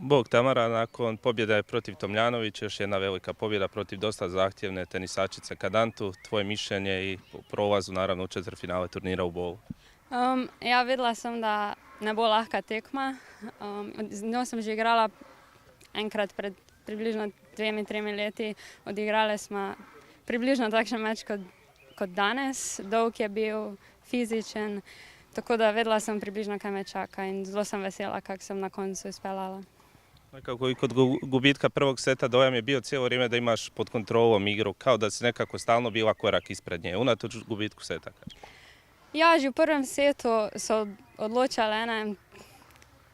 Bog Tamara, nakon pobjede protiv Tomljanovića, još jedna velika pobjeda protiv dosta zahtjevne tenisačice Kadantu. Tvoje mišljenje i prolazu naravno u četvrtfinale turnira u Bolu? Ja videla sem, da ne bo lahka tekma. Z njo sem že igrala enkrat pred približno 2-3 leti. Odigrali smo približno takšen meč kot danes. Dolg je bil, fizičen, tako da vedela sem približno, kaj me čaka in zelo sem vesela, kako sem na koncu izpeljala. Nekako i kod gubitka prvog seta dojam je bio cijelo vrijeme da imaš pod kontrolom igru, kao da si nekako stalno bila korak ispred nje, unatoč gubitku seta. Ja, že v prvem setu so odločale ene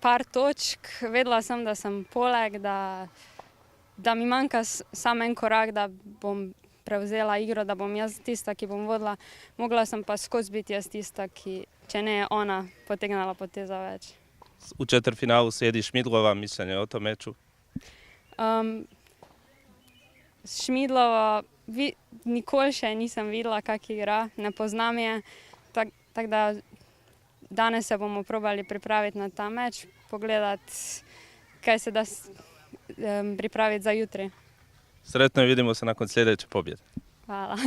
par točk. Vedela sem, da sem poleg, da mi manjka samo en korak, da bom prevzela igro, da bom jaz tista, ki bom vodila. Mogla sem pa skozi biti jaz tista, ki, če ne je ona, potegnala poteza več. U četvrtfinalu slijedi Šmidlova, mišljenje o tom meču? Šmidlova nikoli še nisem videla, kak igra, ne poznam je. Tako da danes se bomo probali pripraviti na ta meč, pogledati, kaj se da pripraviti za jutri. Sretno i vidimo se nakon sljedeće pobjede. Hvala.